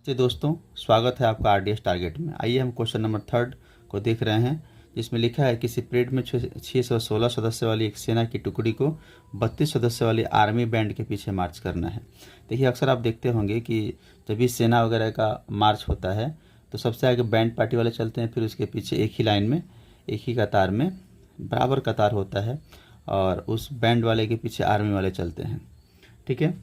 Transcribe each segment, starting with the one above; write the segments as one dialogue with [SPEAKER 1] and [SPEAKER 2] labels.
[SPEAKER 1] जी दोस्तों, स्वागत है आपका आरडीएस टारगेट में। आइए हम क्वेश्चन नंबर 3 को देख रहे हैं, जिसमें लिखा है किसी परेड में 616 सदस्य वाली एक सेना की टुकड़ी को 32 सदस्य वाली आर्मी बैंड के पीछे मार्च करना है। देखिए, अक्सर आप देखते होंगे कि जब भी सेना वगैरह का मार्च होता है तो सबसे आगे बैंड पार्टी वाले चलते हैं, फिर उसके पीछे एक ही लाइन में, एक ही कतार में बराबर कतार होता है और उस बैंड वाले के पीछे आर्मी वाले चलते हैं। ठीक है,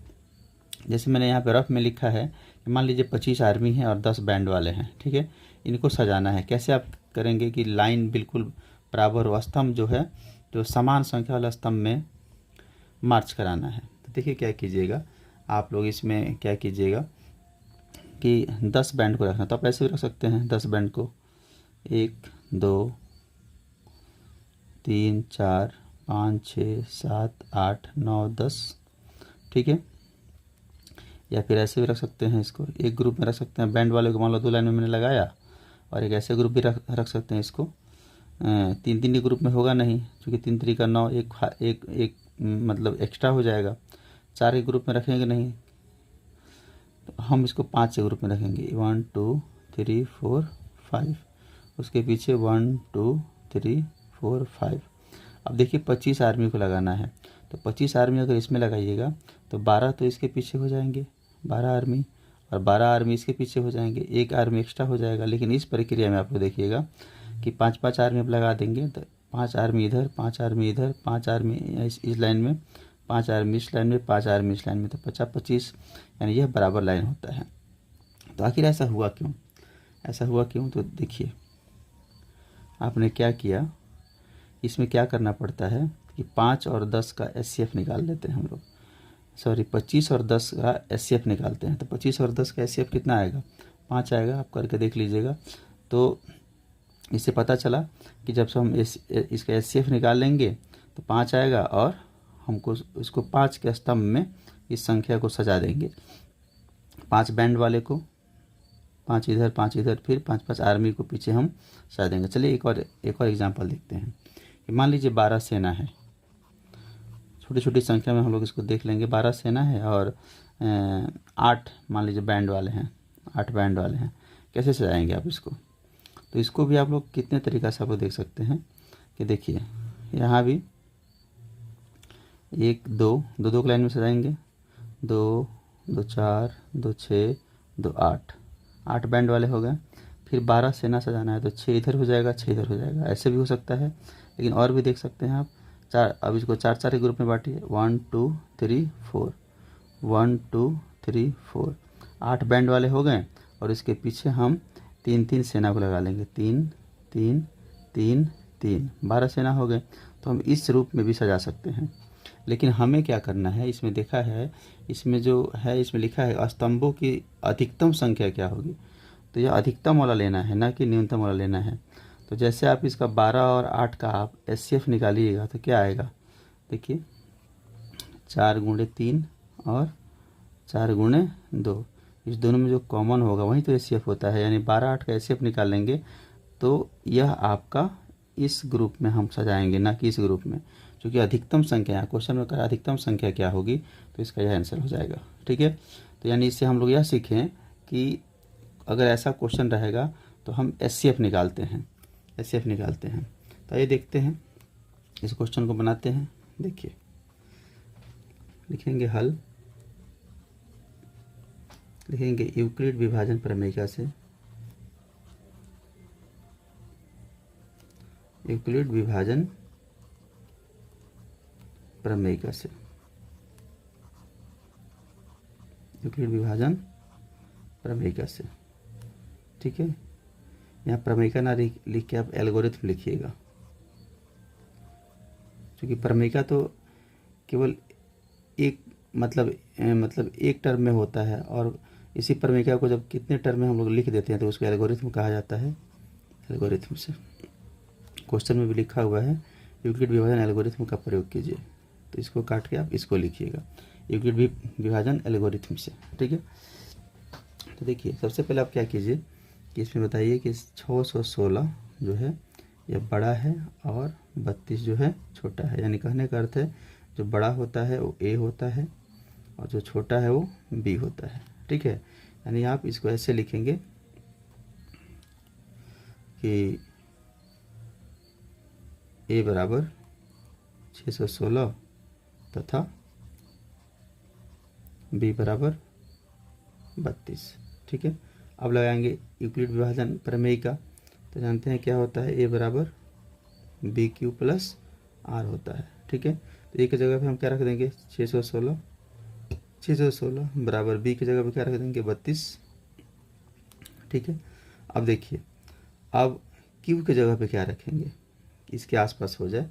[SPEAKER 1] जैसे मैंने यहाँ पे रफ में लिखा है कि मान लीजिए 25 आर्मी हैं और 10 बैंड वाले हैं। ठीक है, इनको सजाना है। कैसे आप करेंगे कि लाइन बिल्कुल बराबर हो, स्तंभ जो है जो समान संख्या वाला स्तंभ में मार्च कराना है। तो देखिए क्या कीजिएगा आप लोग, इसमें क्या कीजिएगा कि 10 बैंड को रखना, तो आप ऐसे भी रख सकते हैं 10 बैंड को, 1 2 3 4 5 6 7 8 9 10। ठीक है, या फिर ऐसे भी रख सकते हैं, इसको एक ग्रुप में रख सकते हैं। बैंड वाले को मान लो 2 लाइन में मैंने लगाया, और एक ऐसे ग्रुप भी रख सकते हैं इसको। 3 के ग्रुप में होगा नहीं, क्योंकि 3 3 9, एक मतलब एक्स्ट्रा हो जाएगा। 4 के ग्रुप में रखेंगे नहीं, तो हम इसको 5 के ग्रुप में रखेंगे। 1 2 3 4 5, उसके पीछे 1 2 3 4 5। अब देखिए 25 आर्मी को लगाना है, तो 25 आर्मी अगर इसमें लगाइएगा तो 12 तो इसके पीछे हो जाएंगे, 12 आर्मी, और 12 आर्मी इसके पीछे हो जाएंगे, एक आर्मी एक्स्ट्रा हो जाएगा। लेकिन इस प्रक्रिया में आप लोग देखिएगा कि 5 आर्मी आप लगा देंगे तो 5 आर्मी इधर, 5 आर्मी इधर, 5 आर्मी इस लाइन में, 5 आर्मी इस लाइन में, 5 आर्मी इस लाइन में, तो 50-25, यानी यह बराबर लाइन होता है। तो आखिर ऐसा हुआ क्यों? ऐसा हुआ क्यों? तो देखिए आपने क्या किया, इसमें क्या करना पड़ता है कि 5 और 10 का एचसीएफ निकाल लेते हैं हम लोग। सॉरी, 25 और 10 का एचसीएफ निकालते हैं। तो 25 और 10 का एचसीएफ कितना आएगा? 5 आएगा। आप करके देख लीजिएगा। तो इससे पता चला कि जब से हम इसका एचसीएफ निकाल लेंगे तो 5 आएगा, और हमको इसको 5 के स्तंभ में इस संख्या को सजा देंगे। 5 बैंड वाले को, 5 इधर 5 इधर, फिर 5 आर्मी को पीछे हम सजा देंगे। चलिए एक और एग्जाम्पल देखते हैं कि मान लीजिए 12 सेना है। छोटी छोटी संख्या में हम लोग इसको देख लेंगे। 12 सेना है और 8 मान लीजिए बैंड वाले हैं, 8 बैंड वाले हैं। कैसे सजाएंगे आप इसको? तो इसको भी आप लोग कितने तरीक़ा से आप लोग देख सकते हैं कि देखिए यहाँ भी 1 2 2 2 लाइन में सजाएंगे। 2 2 4 2 6 2 8 बैंड वाले हो गए। फिर 12 सेना सजाना है तो 6 इधर हो जाएगा, 6 इधर हो जाएगा। ऐसे भी हो सकता है, लेकिन और भी देख सकते हैं आप। 4, अब इसको 4 के ग्रुप में बांटिए। 1 2 3 4, 1 2 3 4, 8 बैंड वाले हो गए, और इसके पीछे हम 3 सेना को लगा लेंगे। 3 3 3 3, 12 सेना हो गए। तो हम इस रूप में भी सजा सकते हैं। लेकिन हमें क्या करना है, इसमें देखा है, इसमें जो है, इसमें लिखा है स्तंभों की अधिकतम संख्या क्या होगी। तो यह अधिकतम वाला लेना है, ना कि न्यूनतम वाला लेना है। तो जैसे आप इसका 12 और 8 का आप एचसीएफ निकालिएगा तो क्या आएगा? देखिए 4 गुणे 3 और 4 गुणे 2, इस दोनों में जो कॉमन होगा वही तो एचसीएफ होता है। यानी 12-8 का एचसीएफ निकाल लेंगे तो यह आपका इस ग्रुप में हम सजाएंगे, ना कि इस ग्रुप में, क्योंकि अधिकतम संख्या, क्वेश्चन में कहा अधिकतम संख्या क्या होगी, तो इसका यह आंसर हो जाएगा। ठीक है, तो यानी इससे हम लोग यह सीखें कि अगर ऐसा क्वेश्चन रहेगा तो हम एचसीएफ निकालते हैं, एचसीएफ निकालते हैं। तो ये देखते हैं, इस क्वेश्चन को बनाते हैं। देखिए लिखेंगे हल, लिखेंगे यूक्लिड विभाजन प्रमेय से, यूक्लिड विभाजन प्रमेय से, यूक्लिड विभाजन प्रमेय से। ठीक है, यहाँ प्रमेय ना लिख के आप एल्गोरिथम लिखिएगा, क्योंकि प्रमेय तो केवल एक मतलब एक टर्म में होता है, और इसी प्रमेय को जब कितने टर्म में हम लोग लिख देते हैं तो उसको एल्गोरिथम कहा जाता है। एल्गोरिथम से क्वेश्चन में भी लिखा हुआ है यूक्लिड विभाजन एल्गोरिथम का प्रयोग कीजिए, तो इसको काट के आप इसको लिखिएगा यूक्लिड विभाजन एल्गोरिथम से। ठीक है, तो देखिए सबसे पहले आप क्या कीजिए कि इसमें बताइए कि 616 जो है यह बड़ा है और 32 जो है छोटा है। यानी कहने का अर्थ है जो बड़ा होता है वो ए होता है और जो छोटा है वो बी होता है। ठीक है, यानी आप इसको ऐसे लिखेंगे कि a बराबर 616 तथा b बराबर 32। ठीक है, अब लगाएंगे यूक्लिड विभाजन प्रमेय का। तो जानते हैं क्या होता है, a बराबर बी क्यू प्लस आर होता है। ठीक है, तो ए की जगह पे हम क्या रख देंगे 616 बराबर बी की जगह पे क्या रख देंगे 32। ठीक है, अब देखिए, अब क्यू की जगह पे क्या रखेंगे, इसके आसपास हो जाए।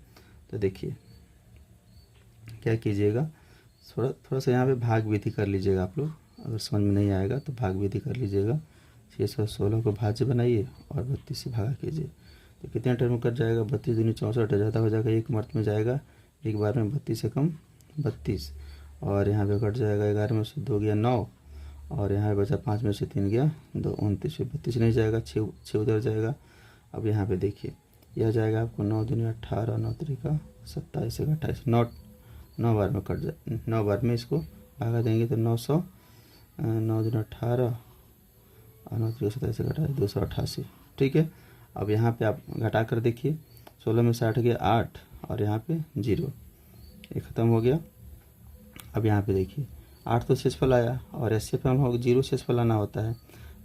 [SPEAKER 1] तो देखिए क्या कीजिएगा, थोड़ा सा यहाँ पे भाग विधि कर लीजिएगा आप लोग, अगर समझ में नहीं आएगा तो भाग विधि कर लीजिएगा। 616 को भाज्य बनाइए और 32 से भागा कीजिए, तो कितने टर्म कट जाएगा, 32 दूनी 64 ज़्यादा हो जाएगा, एक मर्त में जाएगा, एक बार में 32 से कम 32, और यहाँ पे कट जाएगा 11 में से 2 गया 9, और यहाँ पे बचा 5 में से 3 गया 2, 29 में 32 नहीं जाएगा, 6 उधर जाएगा। अब यहाँ पे देखिए यह जाएगा आपको 9 दूनी 18, 9 तरीका 27 एक 28, 9 बार में कट जाए, 9 बार में इसको भागा देंगे तो 900, 9 दूनी 18 और 9 तरीका 27 एक 28, 288। ठीक है, अब यहाँ पे आप घटा कर देखिए, 16 में 60 गया 8, और यहाँ पे 0, ये ख़त्म हो गया। अब यहाँ पे देखिए 8 तो शेषफल आया, और ऐसे पे हम लोग 0 शेषफल आना होता है।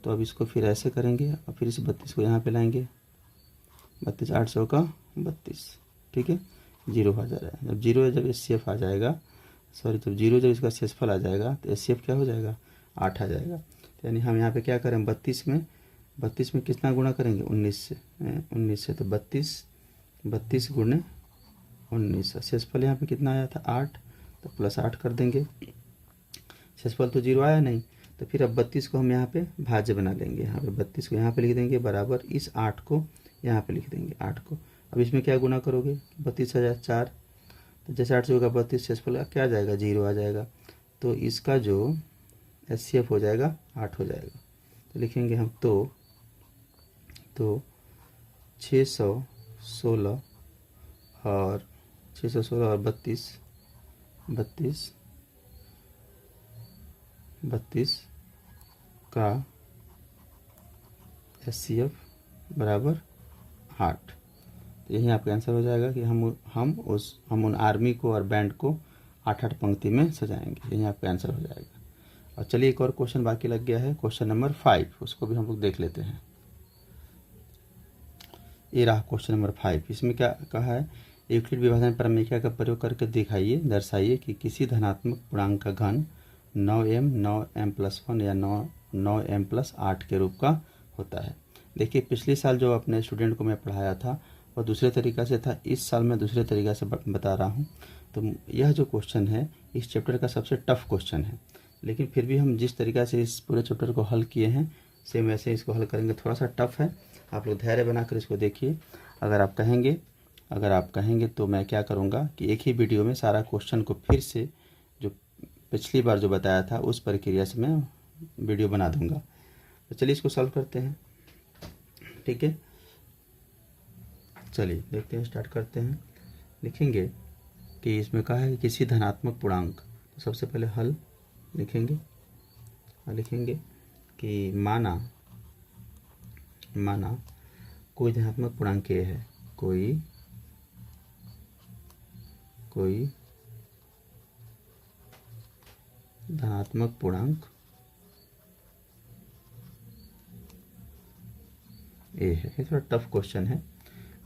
[SPEAKER 1] तो अब इसको फिर ऐसे करेंगे और फिर इस 32 को यहाँ पे लाएंगे, 32 8 100 का 32। ठीक है, 0 आ जा रहा है, जब 0 जब एचसीएफ आ जाएगा, सॉरी जब 0 जब इसका शेषफल आ जाएगा तो एचसीएफ क्या हो जाएगा 8 आ जाएगा। तो यानी हम यहाँ पे क्या करें, 32 में कितना गुणा करेंगे 19 से, तो 32 गुणे 19, शेषफल यहाँ पे कितना आया था 8, तो प्लस 8 कर देंगे, शेषफल तो 0 आया नहीं। तो फिर अब 32 को हम यहाँ पे भाज्य बना लेंगे, यहाँ पे 32 को यहाँ पे लिख देंगे बराबर इस 8 को यहाँ पे लिख देंगे 8 को। अब इसमें क्या गुना करोगे 32,004, तो जैसे 8 से होगा 32, शेषफल क्या आ जाएगा 0 आ जाएगा, तो इसका जो एचसीएफ हो जाएगा 8 हो जाएगा। तो लिखेंगे हम तो 616 और 32 का एचसीएफ बराबर 8। तो यही आपका आंसर हो जाएगा कि हम उन आर्मी को और बैंड को 8-8 पंक्ति में सजाएंगे, यही आपका आंसर हो जाएगा। और चलिए एक और क्वेश्चन बाकी लग गया है, क्वेश्चन नंबर 5, उसको भी हम लोग देख लेते हैं। ये रहा क्वेश्चन नंबर 5। इसमें क्या कहा है, यूक्लिड विभाजन प्रमेय का प्रयोग करके दिखाइए, दर्शाइए कि किसी धनात्मक पूर्णांक का घन 9m 9m+1 या 9m+8 के रूप का होता है। देखिए पिछले साल जो अपने स्टूडेंट को मैं पढ़ाया था वह दूसरे तरीक़ा से था, इस साल मैं दूसरे तरीक़ा से बता रहा हूँ। तो यह जो क्वेश्चन है इस चैप्टर का सबसे टफ क्वेश्चन है, लेकिन फिर भी हम जिस तरीक़ा से इस पूरे चैप्टर को हल किए हैं सेम वैसे इसको हल करेंगे। थोड़ा सा टफ है, आप लोग धैर्य बनाकर इसको देखिए। अगर आप कहेंगे तो मैं क्या करूँगा कि एक ही वीडियो में सारा क्वेश्चन को फिर से जो पिछली बार जो बताया था उस प्रक्रिया से मैं वीडियो बना दूँगा। तो चलिए इसको सॉल्व करते हैं। ठीक है, चलिए देखते हैं, स्टार्ट करते हैं। लिखेंगे कि इसमें कहा है कि किसी धनात्मक पूर्णांक, तो सबसे पहले हल लिखेंगे और लिखेंगे कि माना कोई धनात्मक पूर्णांक ए है, कोई धनात्मक पूर्णांक ए है। ये थोड़ा टफ क्वेश्चन है,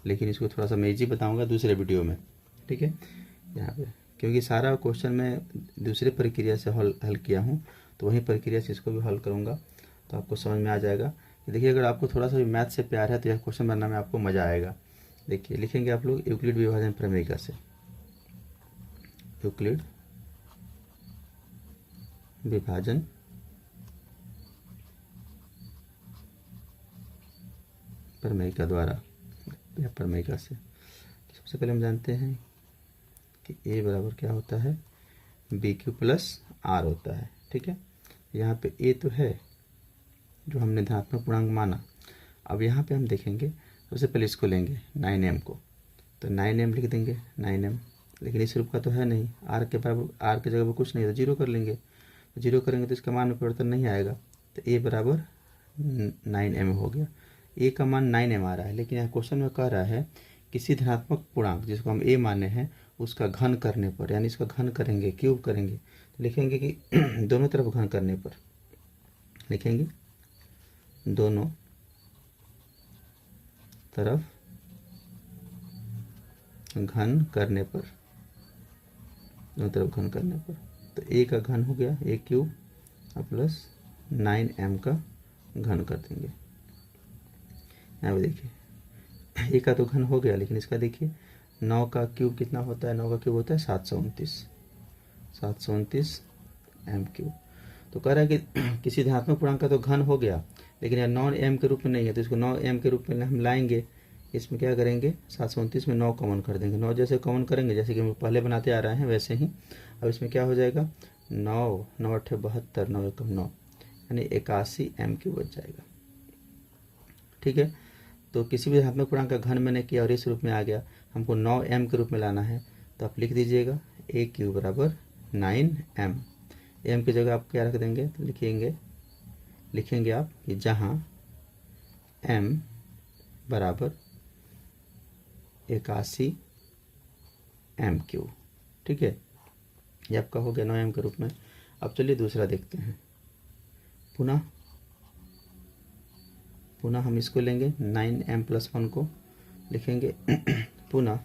[SPEAKER 1] लेकिन इसको थोड़ा सा मैं इजी बताऊंगा दूसरे वीडियो में। ठीक है, यहाँ पे क्योंकि सारा क्वेश्चन मैं दूसरे प्रक्रिया से हल किया हूँ, तो वही प्रक्रिया से इसको भी हल करूँगा, तो आपको समझ में आ जाएगा। देखिए अगर आपको थोड़ा सा भी मैथ से प्यार है तो यह क्वेश्चन बनाने में आपको मज़ा आएगा। देखिए लिखेंगे आप लोग यूक्लिड विभाजन प्रमेय से, यूक्लिड विभाजन प्रमेय द्वारा या प्रमेय से। सबसे पहले हम जानते हैं कि a बराबर क्या होता है BQ प्लस R होता है। ठीक है, यहाँ पे a तो है जो हमने धनात्मक पूर्णांक माना। अब यहाँ पे हम देखेंगे, सबसे पहले इसको लेंगे 9m को, तो 9m लिख देंगे 9m, लेकिन इस रूप का तो है नहीं, r के बराबर, r की जगह पर कुछ नहीं है तो 0 कर लेंगे। तो 0 करेंगे तो इसका मान में परिवर्तन नहीं आएगा, तो ए बराबर 9m हो गया। ए का मान 9m आ रहा है, लेकिन यहाँ क्वेश्चन में कह रहा है किसी धनात्मक पूर्णांक जिसको हम ए माने हैं उसका घन करने पर, यानी इसका घन करेंगे, क्यूब करेंगे, तो लिखेंगे कि दोनों तरफ घन करने पर, लिखेंगे दोनों तरफ घन करने पर, दोनों तरफ घन करने पर, तो ए का घन हो गया ए क्यूब और प्लस 9m का घन कर देंगे। यहाँ पे देखिए ए का तो घन हो गया, लेकिन इसका देखिए 9 का क्यूब कितना होता है, 9 का क्यूब होता है 729 m क्यूब। तो कह रहा है कि किसी धनात्मक पूर्णांक का तो घन हो गया, लेकिन यह 9m के रूप में नहीं है, तो इसको 9m के रूप में हम लाएंगे। इसमें क्या करेंगे, 729 में 9 कॉमन कर देंगे। 9 जैसे कॉमन करेंगे, जैसे कि हम पहले बनाते आ रहे हैं वैसे ही, अब इसमें क्या हो जाएगा 9 9 8 72 9 1 9, यानी 81 m क्यूब बच जाएगा। ठीक है, तो किसी भी धनात्मक पूर्णांक का घन मैंने किया और इस रूप में आ गया, हमको 9m के रूप में लाना है, तो आप लिख दीजिएगा ए क्यूब बराबर 9m। m की जगह आप क्या रख देंगे, तो लिखेंगे आप कि जहाँ m बराबर 81 m क्यूब। ठीक है, ये आपका हो गया 9m के रूप में। अब चलिए दूसरा देखते हैं। पुनः हम इसको लेंगे 9m + 1 को लिखेंगे पुनः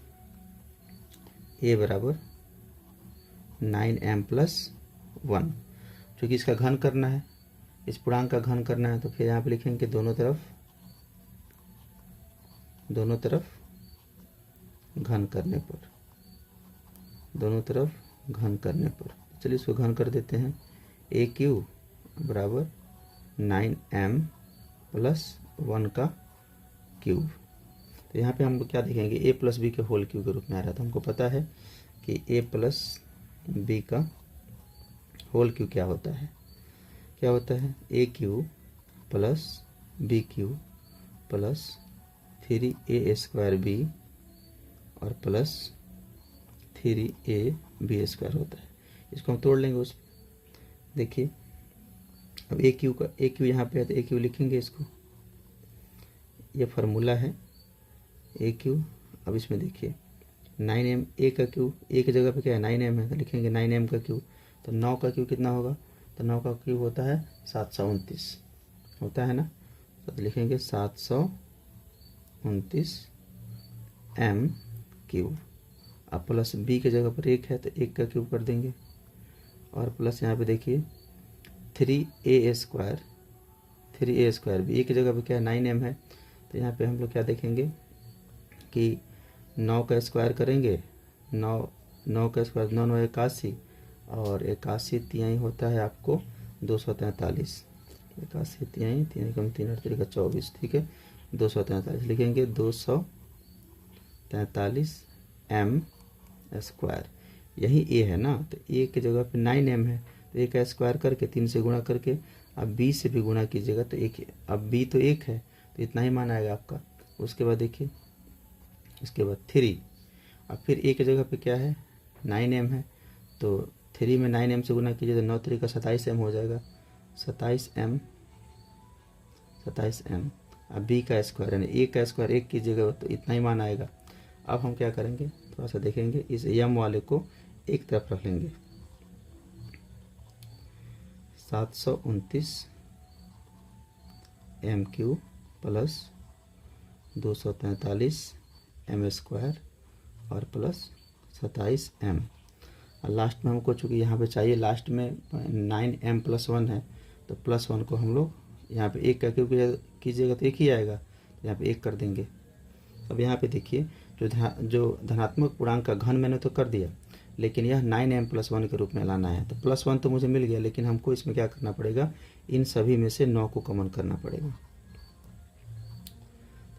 [SPEAKER 1] a बराबर 9m + 1। चूँकि इसका घन करना है, इस पूर्णांक का घन करना है, तो फिर यहाँ पे लिखेंगे दोनों तरफ घन करने पर, दोनों तरफ घन करने पर। चलिए इसको घन कर देते हैं। ए क्यूब बराबर 9m + 1 का क्यूब। तो यहाँ पे हम क्या देखेंगे, a + b के होल क्यूब के रूप में आ रहा था। हमको पता है कि a + b का होल क्यूब क्या होता है, a cube + b cube + 3a² b और प्लस 3ab² होता है। इसको हम तोड़ लेंगे उस, देखिए अब ए क्यू यहाँ पे है, तो ए क्यू लिखेंगे इसको, ये फार्मूला है ए क्यू। अब इसमें देखिए 9m, ए का क्यूब, ए की जगह पे क्या है 9m है, तो लिखेंगे 9m का क्यूब। तो 9 का क्यूब कितना होगा, तो 9 का क्यूब होता है 729 होता है ना, तो लिखेंगे 729 m क्यूब। अब प्लस b की जगह पर 1 है, तो 1 का क्यूब कर देंगे, और प्लस यहाँ पे देखिए 3a² b, ए की जगह पे क्या है 9m है, तो यहाँ पे हम लोग क्या देखेंगे कि 9 का स्क्वायर करेंगे, 9 का स्क्वायर 9 9 81, और 81 तिहाई होता है आपको 243, 81 तिहाई 3 कम 3 8 का 24। ठीक है, 243 लिखेंगे, 243 m²। यही a है ना, तो a की जगह पे 9m है, तो a का स्क्वायर करके 3 से गुणा करके अब b से भी गुणा कीजिएगा, तो एक, अब b तो 1 है, तो इतना ही मान आएगा आपका। उसके बाद देखिए, इसके बाद 3, अब फिर a की जगह पे क्या है 9m है, तो 3 में 9m से गुणा कीजिए तो 9 3 का 27m हो जाएगा, 27m। अब b का स्क्वायर यानी a का स्क्वायर 1 कीजिएगा तो इतना ही मान आएगा। अब हम क्या करेंगे, थोड़ा सा देखेंगे, इस m वाले को एक तरफ रख लेंगे, 729 m³ प्लस 243 m² और प्लस 27m। और लास्ट में हमको चूँकि यहाँ पे चाहिए, लास्ट में 9m + 1 है, तो +1 को हम लोग यहाँ पे 1 का क्यूब कीजिएगा तो 1 ही आएगा, तो यहाँ पे 1 कर देंगे। अब यहाँ पे देखिए, जो धनात्मक पूर्णांक का घन मैंने तो कर दिया, लेकिन यह 9m + 1 के रूप में लाना है, तो +1 तो मुझे मिल गया, लेकिन हमको इसमें क्या करना पड़ेगा, इन सभी में से 9 को कॉमन करना पड़ेगा।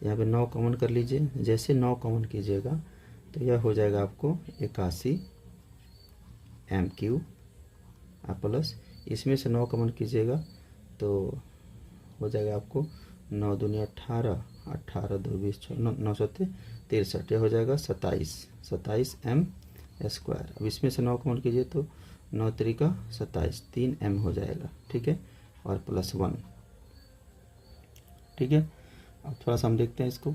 [SPEAKER 1] यहाँ पे 9 कॉमन कर लीजिए, जैसे 9 कॉमन कीजिएगा तो यह हो जाएगा आपको 81 m³ और प्लस इसमें से 9 कॉमन कीजिएगा तो हो जाएगा आपको 9 दूनी 18, 18 2 20 963, यह हो जाएगा 27 m²। अब इसमें से 9 कॉमन कीजिए तो 9 3 का 27, 3m हो जाएगा। ठीक है, और +1। ठीक है, अब थोड़ा सा हम देखते हैं इसको।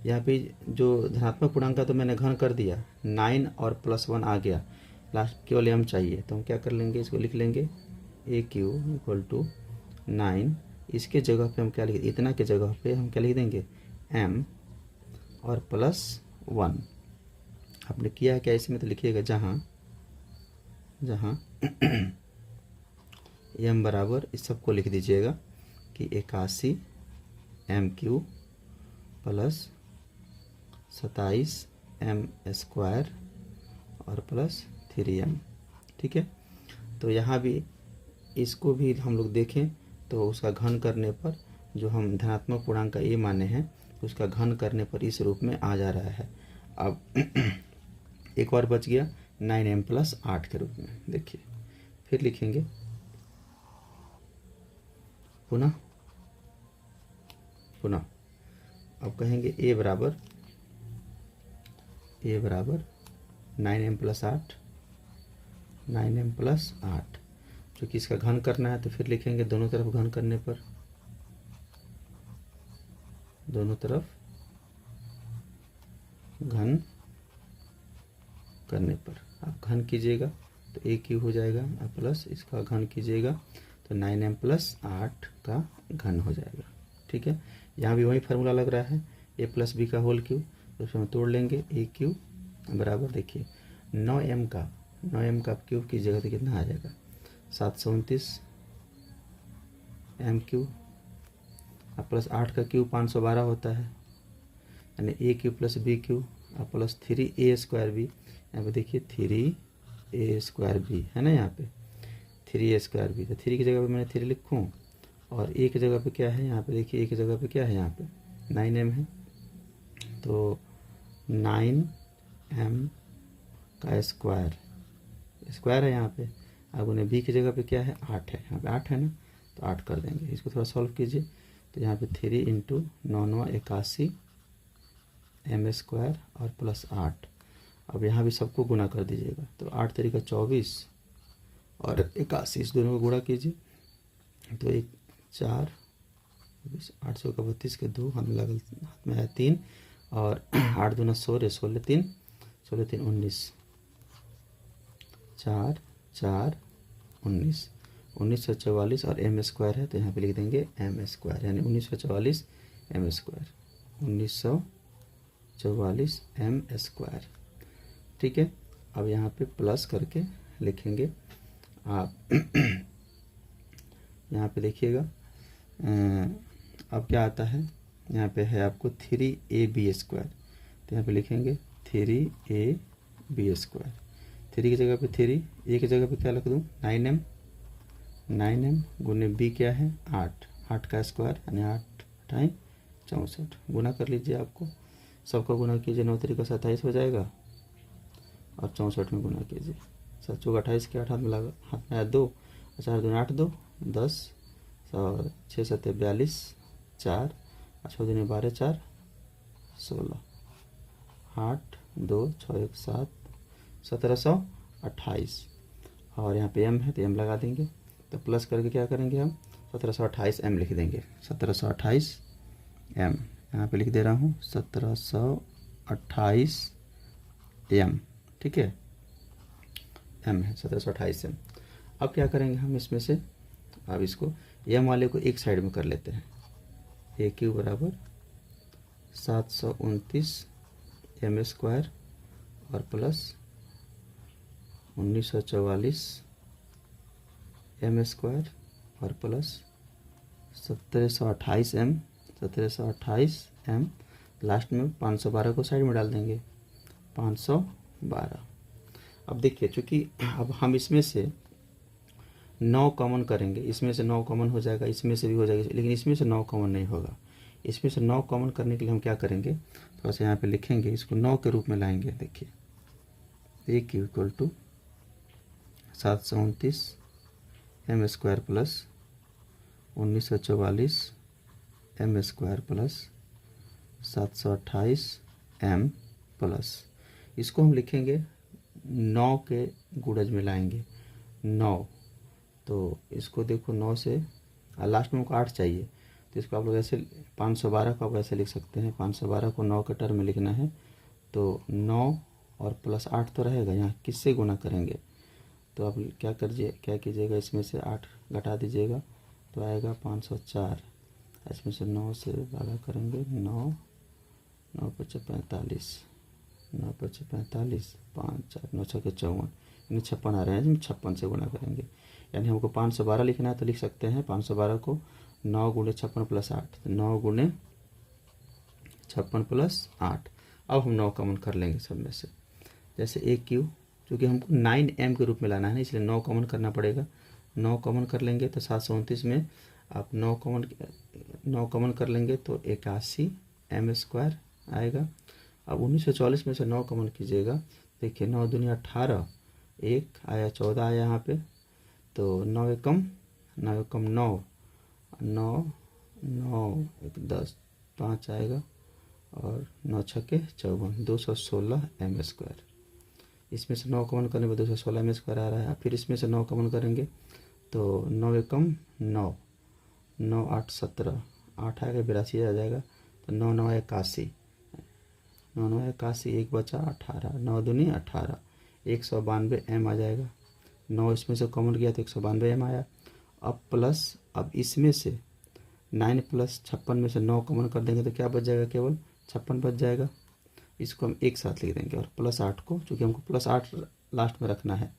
[SPEAKER 1] यहाँ पे जो धनात्मक पूर्णांक का तो मैंने घन कर दिया, 9 और +1 आ गया, लास्ट केवल m चाहिए। तो हम क्या कर लेंगे, इसको लिख लेंगे AQ = 9। इसके जगह पे हम क्या लिख, इतना के जगह पे हम क्या लिख देंगे, m और +1। आपने किया है क्या इसमें, तो लिखिएगा जहाँ जहाँ m बराबर, इस सबको लिख दीजिएगा कि 81 MQ + 27 m² और +3m। ठीक है, तो यहाँ भी इसको भी हम लोग देखें तो उसका घन करने पर, जो हम धनात्मक पूर्णांक का a माने हैं, उसका घन करने पर इस रूप में आ जा रहा है। अब एक और बच गया 9m + 8 के रूप में। देखिए फिर लिखेंगे पुनः अब कहेंगे a बराबर 9m + 8, 9m + 8, क्योंकि इसका घन करना है। तो फिर लिखेंगे दोनों तरफ घन करने पर, दोनों तरफ घन करने पर आप घन कीजिएगा तो AQ हो जाएगा, और प्लस इसका घन कीजिएगा तो 9m + 8 का घन हो जाएगा। ठीक है, यहाँ भी वही फार्मूला लग रहा है, a + b का होल क्यूब। तो उसमें तोड़ लेंगे, AQ बराबर, देखिए 9m का क्यूब की जगह तो कितना आ जाएगा, 729 MQ, और +8 का क्यूब 512 होता है, यानी AQ + BQ और +3a²b। यहाँ पे देखिए 3a²b है ना, यहाँ पे 3a²b। तो 3 की जगह पे मैंने 3 लिखूँ, और a की जगह पे क्या है, यहाँ पे देखिए a की जगह पे क्या है, यहाँ पे 9m है, तो 9m का स्क्वायर है यहाँ पे। अब उन्हें b की जगह पे क्या है, 8 है, यहाँ पे 8 है ना, तो 8 कर देंगे। इसको थोड़ा सॉल्व कीजिए, तो यहाँ पे 3 × 9 × 81 m² और +8। अब यहाँ भी सबको गुना कर दीजिएगा, तो 8 × 3 = 24 और 81, इस दोनों को गुणा कीजिए तो 1 4 8 × 32 के 2 हाथ में है 3, और 8 दूना 16, 16 3 19, 4 4 19, 1944 और m² है, तो यहाँ पे लिख देंगे m², यानी 1944 m², 1944 m²। ठीक है, अब यहाँ पे प्लस करके लिखेंगे आप। यहाँ पे देखिएगा अब क्या आता है, यहाँ पे है आपको 3ab², तो यहाँ पे लिखेंगे 3ab²। 3 की जगह पे 3, a की जगह पे क्या लिख दूँ, 9m गुने b क्या है, 8 का स्क्वायर, यानी 8 × 64। गुना कर लीजिए, आपको सबका गुना कीजिए, 9 × 3 = 27 हो जाएगा, और 64 में गुना कीजिए, 7 × 28 के 8 हाथ में लगा, हाथ में आया 2, 4 दूनी 8 2 10, और 6 7 42, 4 6 दूनी 12 4 16, 8 2 6 1 7, 1728। और यहाँ पे m है तो m लगा देंगे, तो प्लस करके क्या करेंगे हम, 1728 m लिख देंगे, 1728 m यहाँ पे लिख दे रहा हूँ, 1728 m। ठीक है, m है 1728 m। अब क्या करेंगे हम इसमें से, अब इसको m वाले को एक साइड में कर लेते हैं, AQ बराबर 729 m² और प्लस 1944 m² और प्लस 1728 m, 1728 m। लास्ट में 512 को साइड में डाल देंगे, 512। अब देखिए, चूँकि अब हम इसमें से 9 कॉमन करेंगे, इसमें से 9 कॉमन हो जाएगा, इसमें से भी हो जाएगा, लेकिन इसमें से 9 कॉमन नहीं होगा। इसमें से 9 कॉमन करने के लिए हम क्या करेंगे, थोड़ा सा यहाँ पे लिखेंगे, इसको 9 के रूप में लाएंगे। देखिए AQ = 729 m² plus 1944 m² plus 728 m plus, इसको हम लिखेंगे 9 के गुणज में लाएंगे, 9, तो इसको देखो 9 से लास्ट में हमको 8 चाहिए, तो इसको आप लोग ऐसे 512 को आप ऐसे लिख सकते हैं। 512 को 9 के टर्म में लिखना है, तो 9 और प्लस 8 तो रहेगा, यहाँ किससे गुना करेंगे, तो आप क्या कीजिएगा, इसमें से 8 घटा दीजिएगा तो आएगा 504। इसमें से 9 से भागा करेंगे, 9 9 पचे 45, 9 पचे 45, 5 4 9 6 के 54, यानी 56 आ रहे हैं, 56 से गुना करेंगे। यानी हमको 512 लिखना है तो लिख सकते हैं 512 को 9 गुणे 56 प्लस 8, तो 9 गुणे 56 प्लस 8। अब हम 9 कॉमन कर लेंगे सब में से, जैसे एक क्यू, क्योंकि हमको 9m के रूप में लाना है ना, इसलिए 9 कॉमन करना पड़ेगा। 9 कॉमन कर लेंगे तो 729 में आप 9 कॉमन कर लेंगे तो 81m² आएगा। अब 1940 में से 9 कॉमन कीजिएगा, देखिए 9 दूनी 18, 1 आया 14 आया यहाँ पे, तो 9 एकम 9 9 9 1 10 5 आएगा, और 9 छक्के 54, 216m²। इसमें से 9 कॉमन करने पर 216m² आ रहा है। फिर इसमें से 9 कॉमन करेंगे तो 9 एकम 9, 9 8 17, 8 आएगा 82 आ जाएगा, तो 9 9 81, 9 9 81, 1 बचा 18, 9 दूनी 18, 192m आ जाएगा। 9 इसमें से कॉमन किया तो 192m आया। अब प्लस, अब इसमें से 9 प्लस 56 में से 9 कॉमन कर देंगे तो क्या बच जाएगा, केवल 56 बच जाएगा। इसको हम एक साथ लिख देंगे, और प्लस 8 को, चूँकि हमको प्लस 8 लास्ट में रखना है,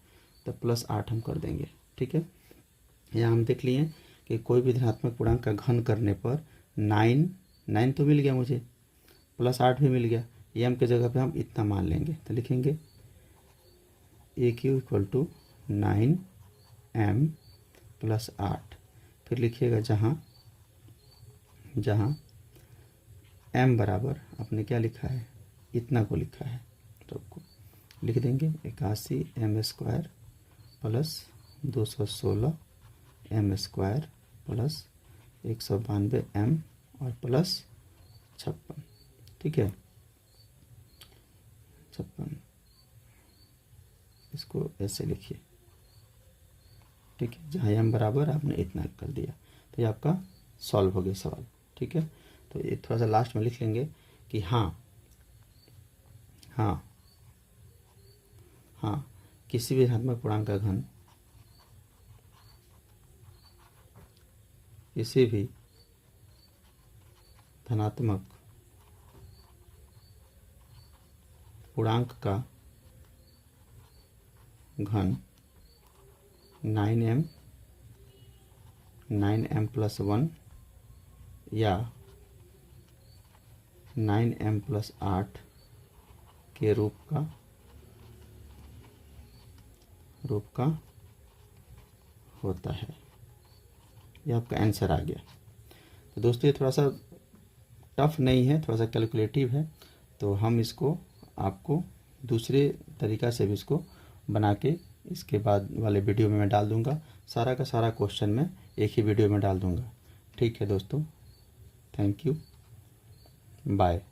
[SPEAKER 1] तो प्लस 8 हम कर देंगे। ठीक है, यहाँ हम देख लिए कि कोई भी धनात्मक पूर्णांक का घन करने पर 9 तो मिल गया मुझे, प्लस 8 भी मिल गया, m के जगह पे हम इतना मान लेंगे, तो लिखेंगे AQ equal to 9m plus 8। फिर लिखिएगा जहाँ m बराबर आपने क्या लिखा है, इतना को लिखा है, तो आपको लिख देंगे 81m² plus 216m² plus 192m और प्लस 56। ठीक है, 56, इसको ऐसे लिखिए। ठीक है, जहाँ m बराबर आपने इतना कर दिया, तो ये आपका सॉल्व हो गया सवाल। ठीक है, तो ये थोड़ा सा लास्ट में लिख लेंगे कि हाँ किसी भी धनात्मक पूर्णांक का घन किसी भी धनात्मक पूर्णांक का घन 9m प्लस 1 या 9m प्लस 8 के रूप का होता है। ये आपका आंसर आ गया। तो दोस्तों ये थोड़ा सा टफ नहीं है, थोड़ा सा कैलकुलेटिव है, तो हम इसको आपको दूसरे तरीक़ा से भी इसको बना के इसके बाद वाले वीडियो में मैं डाल दूंगा। सारा का सारा क्वेश्चन मैं एक ही वीडियो में डाल दूंगा। ठीक है दोस्तों, थैंक यू, बाय।